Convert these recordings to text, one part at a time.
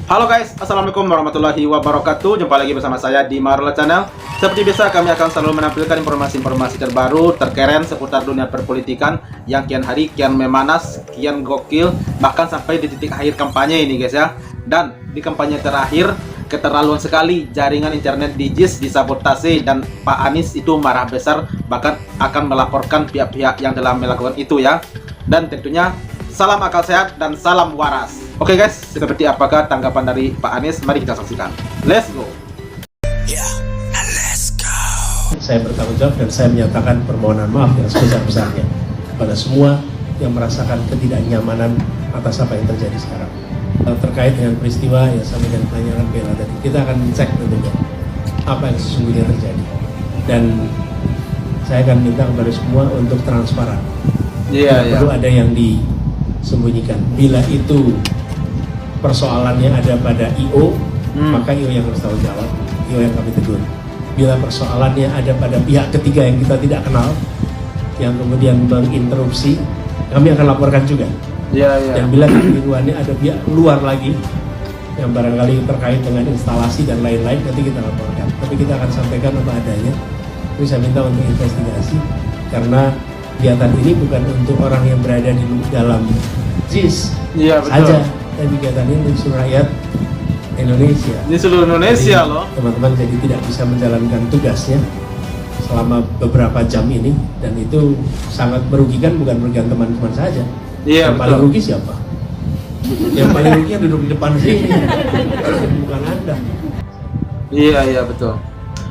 Halo guys, assalamualaikum warahmatullahi wabarakatuh. Jumpa lagi bersama saya di Marla Channel. Seperti biasa, kami akan selalu menampilkan informasi-informasi terbaru, terkeren seputar dunia perpolitikan yang kian hari kian memanas, kian gokil, bahkan sampai di titik akhir kampanye ini guys ya. Dan di kampanye terakhir, keterlaluan sekali jaringan internet di JIS disabotase dan Pak Anies itu marah besar, bahkan akan melaporkan pihak-pihak yang telah melakukan itu ya. Dan tentunya salam akal sehat dan salam waras. Oke guys, seperti apakah tanggapan dari Pak Anies? Mari kita saksikan. Let's go. Saya bertanggung jawab dan saya menyatakan permohonan maaf yang sebesar-besarnya kepada semua yang merasakan ketidaknyamanan atas apa yang terjadi sekarang. Terkait dengan peristiwa yang sampai dengan penanyakan bela tadi, kita akan cek tentunya apa yang sesungguhnya terjadi. Dan saya akan minta kepada semua untuk transparan. Tidak perlu ada yang disembunyikan. Bila itu persoalannya ada pada IO, maka IO yang harus tanggung jawab, IO yang kami tegur. Bila persoalannya ada pada pihak ketiga yang kita tidak kenal, yang kemudian menginterupsi, kami akan laporkan juga. Dan bila kekeliruannya ada pihak luar lagi, yang barangkali terkait dengan instalasi dan lain-lain, nanti kita laporkan. Tapi kita akan sampaikan apa adanya. Tapi saya minta untuk investigasi, karena kegiatan ini bukan untuk orang yang berada di dalam JIS saja, tapi kegiatan ini untuk seluruh rakyat Indonesia. Ini seluruh Indonesia jadi, loh. Teman-teman jadi tidak bisa menjalankan tugasnya selama beberapa jam ini, dan itu sangat merugikan, bukan merugikan teman-teman saja. Yang paling rugi siapa? Yang paling rugi yang duduk di depan sini, bukan Anda. Iya betul.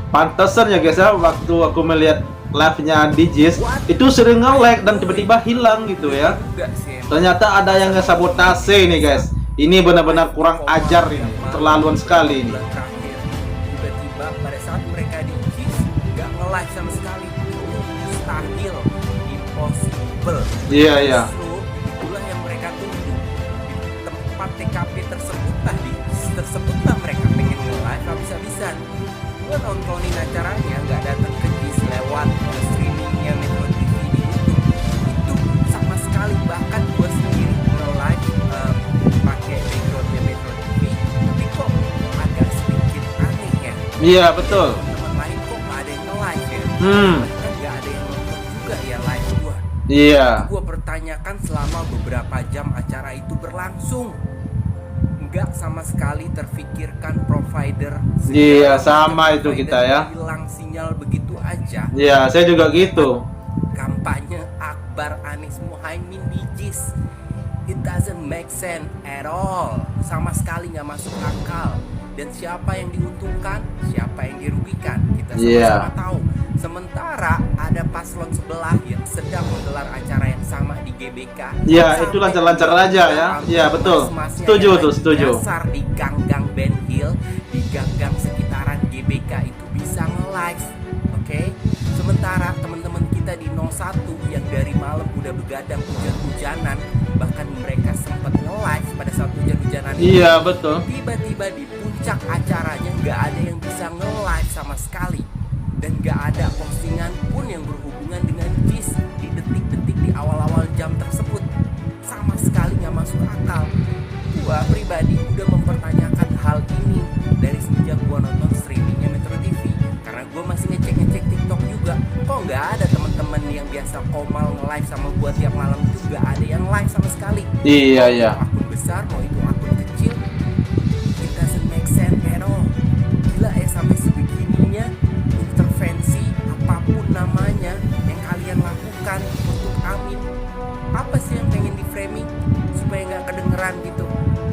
Pantesan ya guys ya, waktu aku melihat live-nya di JIS itu sering nge-lag dan tiba-tiba hilang gitu ya. Ternyata ada yang nge-sabotase nih guys. Ini benar-benar kurang ajar ini, keterlaluan sekali ini. Tiba-tiba pada saat mereka di JIS nggak nge-live sama sekali, itu mustahil, impossible. Iya. Itulah yang mereka tunggu di tempat TKP tersebutlah mereka pengen nge-live habis-habisan. Gue nontonin acaranya nggak datang ke JIS lewat streamingnya Metro TV di YouTube. Itu sama sekali, bahkan gue sendiri nge-live pakai backgroundnya Metro TV, tapi kok agak sedikit aneh ya. Iya betul. Teman lain kok nggak ada yang nge-live ya. Bahkan nggak ada yang nonton juga ya live gue. Iya. Gue pertanyakan selama beberapa jam acara itu berlangsung, nggak sama sekali terfikirkan provider. Iya sama itu kita ya. Hilang sinyal begitu aja. Iya, saya juga gitu. Kampanye Akbar Anies Muhaimin di JIS, it doesn't make sense at all. Sama sekali nggak masuk akal. Dan siapa yang diuntungkan, siapa yang dirugikan, kita sama-sama tahu. Sementara ada paslon sebelah yang sedang menggelar acara yang sama di GBK. Iya, itu lancar-lancar aja ya. Iya betul. Setuju tuh, setuju. Dasar di gang-gang Ben Hill, di gang-gang sekitaran GBK itu bisa nge-live, oke? Sementara teman-teman kita di 01 yang dari malam udah begadang hujan-hujanan, bahkan mereka sempat nge-live pada saat hujan-hujanan itu. Iya betul. Tiba-tiba di puncak acaranya nggak ada yang bisa nge-live sama sekali, dan nggak ada postingan pun yang berhubungan dengan JIS di detik-detik di awal-awal jam tersebut. Sama sekali nggak masuk akal. Gua pribadi udah mempertanyakan hal ini dari semenjak gua nonton streamingnya Metro TV, karena gua masih ngecek TikTok juga. Kok nggak ada teman-teman yang biasa komal nge-live sama gua tiap malam itu, nggak ada yang live sama sekali. Iya. Akun besar mau itu akun kecil, it doesn't make sense at all. Gila ya, sampai sebegininya intervensi apapun namanya yang kalian lakukan untuk Amin. Apa sih yang pengen di framing supaya nggak kedengeran gitu?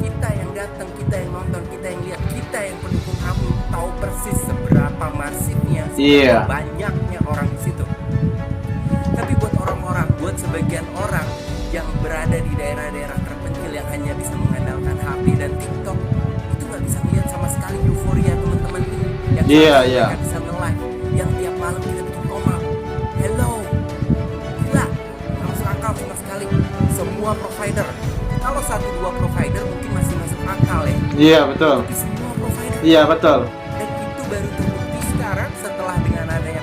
Kita yang datang, kita yang nonton, kita yang lihat, kita yang pendukung Amin tahu persis seberapa masifnya, seberapa banyaknya orang di situ. Tapi buat sebagian orang yang berada di daerah-daerah terpencil yang hanya bisa mengandalkan HP dan TikTok, itu nggak bisa lihat sama sekali euforia teman-teman ini yang mereka bisa nge-live, yang tiap malam kita bikin komal. Hello, gila, nggak masuk akal sama sekali. Semua provider, kalau 1-2 provider mungkin masih masuk akal ya. Iya betul. Tapi semua provider. Iya betul. Dan itu baru terbukti sekarang setelah dengan adanya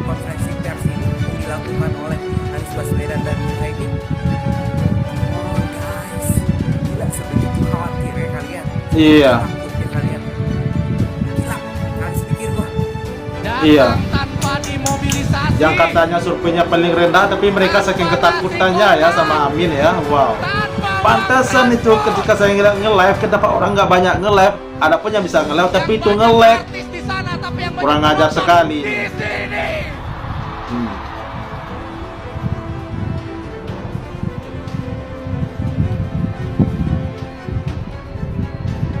konferensi pers ini yang dilakukan oleh Anies Baswedan dan Muhaimin. Oh guys, gila, sebegitu khawatir ya kalian. Iya. Takut ya kalian. Gila, kalian sepikir gua. Iya. Tanpa dimobilisasi. Yang katanya surveinya paling rendah, tapi mereka saking ketakutannya ya sama Amin ya. Wow. Pantesan itu ketika saya nge-live, kenapa orang nggak banyak nge-live? Ada pun yang bisa nge-live, tapi itu nge-lag. Kurang ajar sekali. Hmm.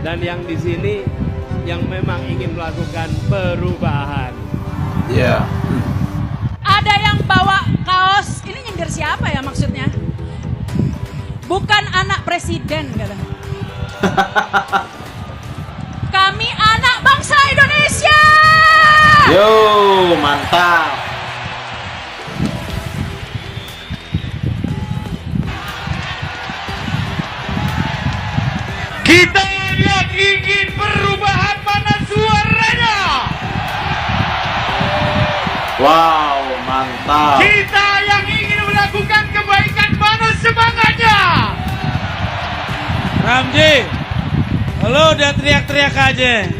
Dan yang di sini yang memang ingin melakukan perubahan. Iya. Ada yang bawa kaos, ini nyindir siapa ya maksudnya? Bukan anak presiden kata. Kami anak bangsa Indonesia. Yo, mantap. Kita yang ingin perubahan, mana suaranya? Wow, mantap. Kita yang ingin melakukan kebaikan, mana semangatnya? Ramji, lo udah teriak-teriak aja.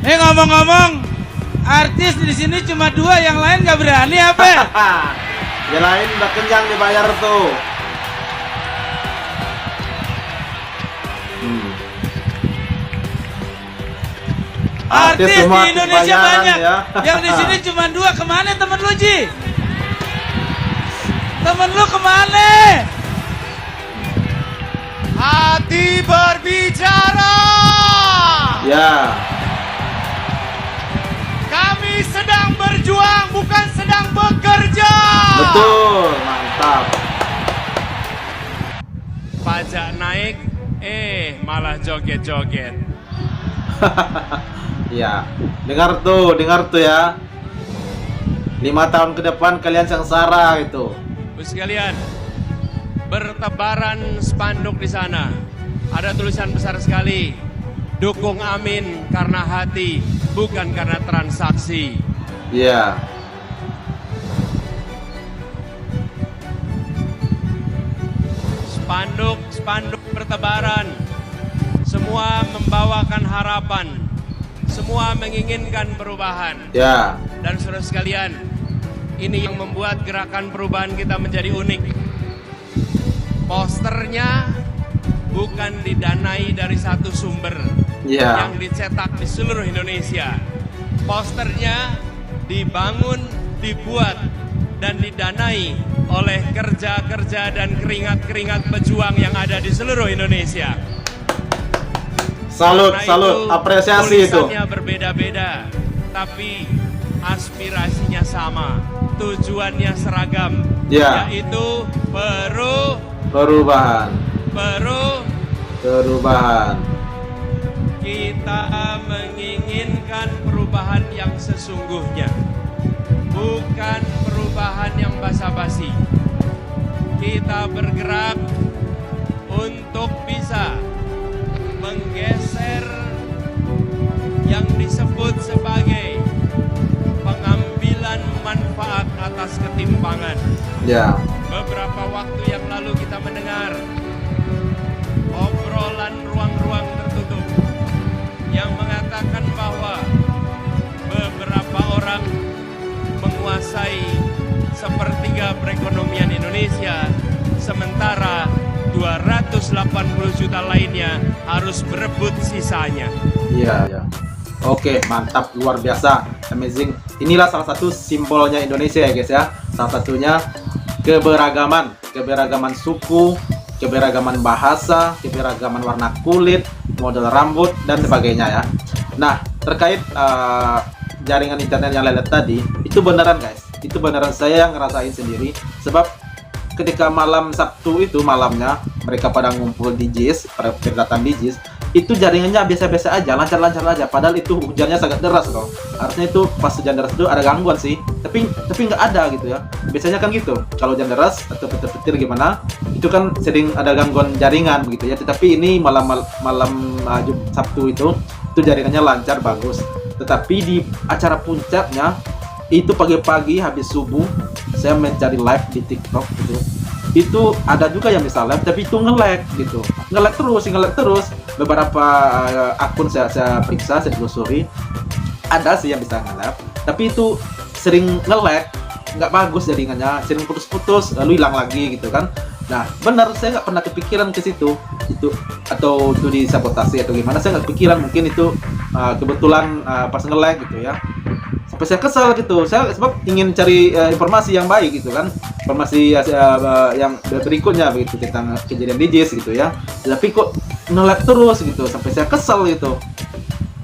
Ngomong-ngomong, artis di sini cuma 2, yang lain nggak berani apa? Yang lain udah kenyang dibayar tuh. Artis di semua Indonesia bayaran banyak. ya. Yang di sini cuma 2, kemana temen lu Ji? Temen lu kemana? Hati berbicara. Ya. Kami sedang berjuang, bukan sedang bekerja. Betul, mantap. Pajak naik, malah joget-joget. Ya, dengar tuh ya. 5 tahun ke depan kalian sengsara gitu. Bos sekalian, bertebaran spanduk di sana. Ada tulisan besar sekali, dukung Amin karena hati, bukan karena transaksi. Iya. Spanduk bertebaran, semua membawakan harapan, semua menginginkan perubahan. Ya. Dan saudara sekalian, ini yang membuat gerakan perubahan kita menjadi unik. Posternya bukan didanai dari satu sumber Ya. yang dicetak di seluruh Indonesia. Posternya dibangun, dibuat, dan didanai oleh kerja-kerja dan keringat-keringat pejuang yang ada di seluruh Indonesia. Salut, Karena salut, apresiasi itu. Tulisannya berbeda-beda, tapi aspirasinya sama, tujuannya seragam, Ya. yaitu Perubahan. perubahan. Kita menginginkan perubahan yang sesungguhnya, bukan perubahan yang basa-basi. Kita bergerak untuk bisa menggeser yang disebut sebagai pengambilan manfaat atas ketimpangan. Ya. Beberapa waktu yang lalu kita mendengar obrolan ruang-ruang tertutup yang mengatakan bahwa beberapa orang menguasai sepertiga perekonomian Indonesia, sementara 280 juta lainnya harus berebut sisanya. Iya, ya. Oke, mantap, luar biasa, amazing. Inilah salah satu simbolnya Indonesia ya guys ya. Salah satunya keberagaman suku, keberagaman bahasa, keberagaman warna kulit, model rambut dan sebagainya ya. Nah, terkait jaringan internet yang lelet tadi, itu beneran guys. Itu beneran, saya yang ngerasain sendiri. Sebab ketika malam Sabtu itu malamnya mereka pada ngumpul di JIS, pada datang di JIS, itu jaringannya biasa-biasa aja, lancar-lancar aja. Padahal itu hujannya sangat deras loh. Harusnya itu pas hujan deras itu ada gangguan sih, tapi nggak ada gitu ya. Biasanya kan gitu, kalau hujan deras atau petir-petir gimana, itu kan sering ada gangguan jaringan begitu ya. Tetapi ini malam Sabtu itu jaringannya lancar, bagus. Tetapi di acara puncaknya itu pagi-pagi habis subuh saya mencari live di TikTok gitu. itu ada juga yang bisa live tapi itu nge-lag gitu, nge-lag terus. Beberapa akun saya periksa, saya telusuri, ada sih yang bisa nge-live tapi itu sering nge-lag, nggak bagus jaringannya, sering putus-putus lalu hilang lagi gitu kan. Nah benar, saya nggak pernah kepikiran ke situ itu, atau itu disabotasi atau gimana, saya nggak kepikiran, mungkin itu kebetulan pas nge-lag gitu ya. Sampai saya kesal gitu, saya sebab ingin cari informasi yang baik gitu kan, informasi yang berikutnya begitu tentang kejadian di JIS gitu ya, tapi kok nge-lag terus gitu, sampai saya kesal gitu.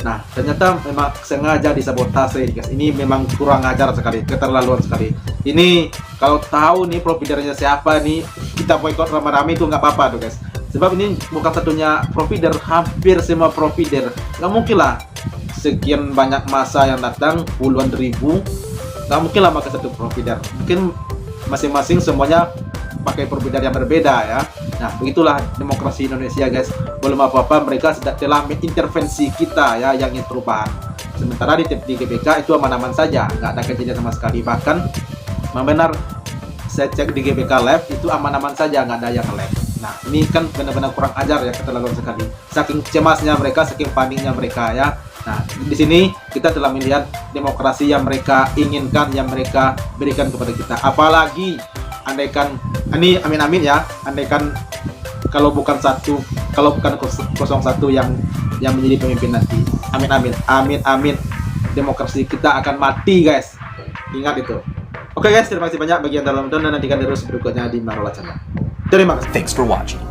Nah ternyata memang sengaja disabotase guys, ini memang kurang ajar sekali, keterlaluan sekali. Ini kalau tahu nih providernya siapa nih, kita boikot rame-rame itu nggak apa-apa tuh guys, sebab ini bukan satunya provider, hampir semua provider. Nggak mungkin lah sekian banyak masa yang datang, puluhan ribu, nggak mungkin lah pakai satu provider, mungkin masing-masing semuanya pakai provider yang berbeda ya. Nah begitulah demokrasi Indonesia guys, belum apa-apa mereka telah mengintervensi kita ya yang ingin perubahan. Sementara di GBK itu aman-aman saja, nggak ada kejadian sama sekali, bahkan benar saya cek di GBK Live itu aman-aman saja, nggak ada yang nge-lag. Nah ini kan benar-benar kurang ajar ya, keterlaluan sekali, saking cemasnya mereka, saking paniknya mereka ya. Nah, di sini kita telah melihat demokrasi yang mereka inginkan, yang mereka berikan kepada kita. Apalagi andaikan ini amin ya, andaikan kalau bukan 01 yang menjadi pemimpin nanti. Amin. Demokrasi kita akan mati, guys. Ingat itu. Oke guys, terima kasih banyak bagi yang telah menonton, dan nantikan terus berikutnya di Marola Channel. Terima kasih. Thanks for watching.